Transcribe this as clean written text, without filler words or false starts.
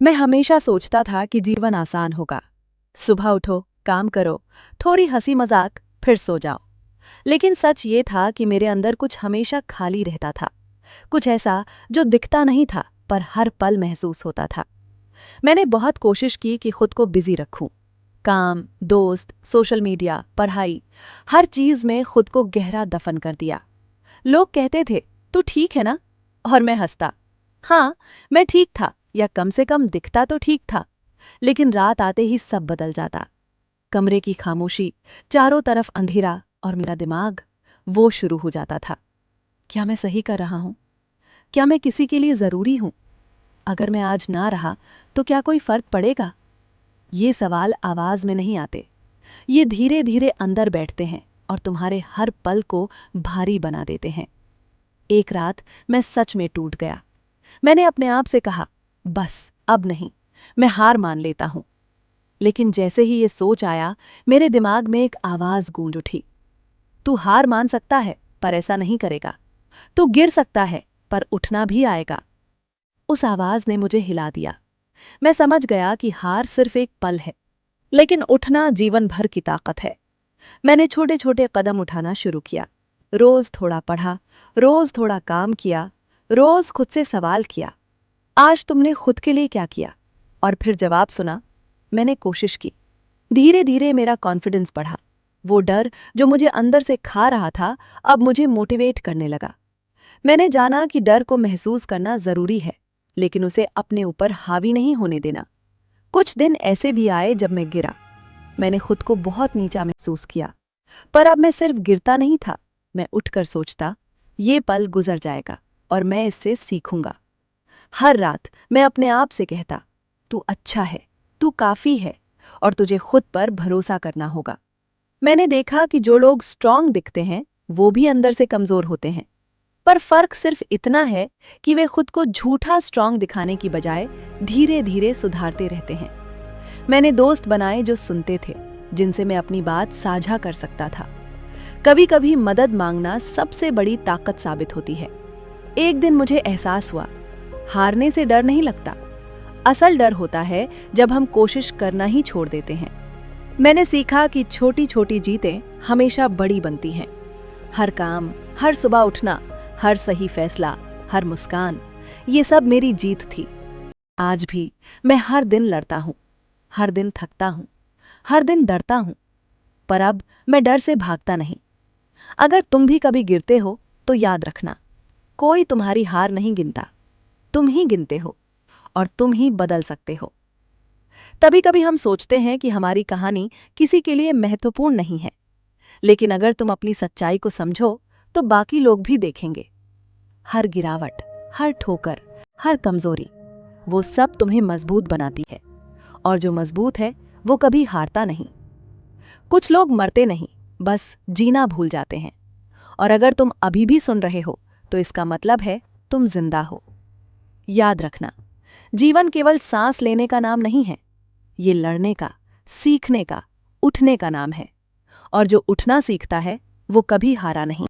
मैं हमेशा सोचता था कि जीवन आसान होगा। सुबह उठो, काम करो, थोड़ी हंसी मजाक, फिर सो जाओ। लेकिन सच ये था कि मेरे अंदर कुछ हमेशा खाली रहता था। कुछ ऐसा जो दिखता नहीं था पर हर पल महसूस होता था। मैंने बहुत कोशिश की कि खुद को बिजी रखूं। काम, दोस्त, सोशल मीडिया, पढ़ाई, हर चीज में खुद को गहरा दफन कर दिया। लोग कहते थे, तू ठीक है ना? और मैं हंसता। हाँ, मैं ठीक था, या कम से कम दिखता तो ठीक था। लेकिन रात आते ही सब बदल जाता। कमरे की खामोशी, चारों तरफ अंधेरा, और मेरा दिमाग वो शुरू हो जाता था। क्या मैं सही कर रहा हूं? क्या मैं किसी के लिए जरूरी हूं? अगर मैं आज ना रहा तो क्या कोई फर्क पड़ेगा? ये सवाल आवाज में नहीं आते। ये धीरे धीरे अंदर बैठते हैं और तुम्हारे हर पल को भारी बना देते हैं। एक रात मैं सच में टूट गया। मैंने अपने आप से कहा, बस अब नहीं, मैं हार मान लेता हूं। लेकिन जैसे ही ये सोच आया, मेरे दिमाग में एक आवाज गूंज उठी। तू हार मान सकता है, पर ऐसा नहीं करेगा। तू गिर सकता है, पर उठना भी आएगा। उस आवाज ने मुझे हिला दिया। मैं समझ गया कि हार सिर्फ एक पल है, लेकिन उठना जीवन भर की ताकत है। मैंने छोटे छोटे कदम उठाना शुरू किया। रोज थोड़ा पढ़ा, रोज थोड़ा काम किया, रोज खुद से सवाल किया, आज तुमने खुद के लिए क्या किया? और फिर जवाब सुना। मैंने कोशिश की। धीरे धीरे मेरा कॉन्फिडेंस बढ़ा। वो डर जो मुझे अंदर से खा रहा था, अब मुझे मोटिवेट करने लगा। मैंने जाना कि डर को महसूस करना जरूरी है, लेकिन उसे अपने ऊपर हावी नहीं होने देना। कुछ दिन ऐसे भी आए जब मैं गिरा। मैंने खुद को बहुत नीचा महसूस किया। पर अब मैं सिर्फ गिरता नहीं था, मैं उठकर सोचता, ये पल गुजर जाएगा और मैं इससे सीखूंगा। हर रात मैं अपने आप से कहता, तू अच्छा है, तू काफी है, और तुझे खुद पर भरोसा करना होगा। मैंने देखा कि जो लोग स्ट्रांग दिखते हैं वो भी अंदर से कमजोर होते हैं। पर फर्क सिर्फ इतना है कि वे खुद को झूठा स्ट्रांग दिखाने की बजाय धीरे धीरे सुधारते रहते हैं। मैंने दोस्त बनाए जो सुनते थे, जिनसे मैं अपनी बात साझा कर सकता था। कभी कभी मदद मांगना सबसे बड़ी ताकत साबित होती है। एक दिन मुझे एहसास हुआ, हारने से डर नहीं लगता। असल डर होता है जब हम कोशिश करना ही छोड़ देते हैं। मैंने सीखा कि छोटी छोटी जीतें हमेशा बड़ी बनती हैं। हर काम, हर सुबह उठना, हर सही फैसला, हर मुस्कान, ये सब मेरी जीत थी। आज भी मैं हर दिन लड़ता हूँ, हर दिन थकता हूँ, हर दिन डरता हूँ, पर अब मैं डर से भागता नहीं। अगर तुम भी कभी गिरते हो तो याद रखना, कोई तुम्हारी हार नहीं गिनता, तुम ही गिनते हो, और तुम ही बदल सकते हो। तभी कभी हम सोचते हैं कि हमारी कहानी किसी के लिए महत्वपूर्ण नहीं है, लेकिन अगर तुम अपनी सच्चाई को समझो तो बाकी लोग भी देखेंगे। हर गिरावट, हर ठोकर, हर कमजोरी, वो सब तुम्हें मजबूत बनाती है, और जो मजबूत है वो कभी हारता नहीं। कुछ लोग मरते नहीं, बस जीना भूल जाते हैं। और अगर तुम अभी भी सुन रहे हो तो इसका मतलब है तुम जिंदा हो। याद रखना, जीवन केवल सांस लेने का नाम नहीं है, ये लड़ने का, सीखने का, उठने का नाम है। और जो उठना सीखता है वो कभी हारा नहीं।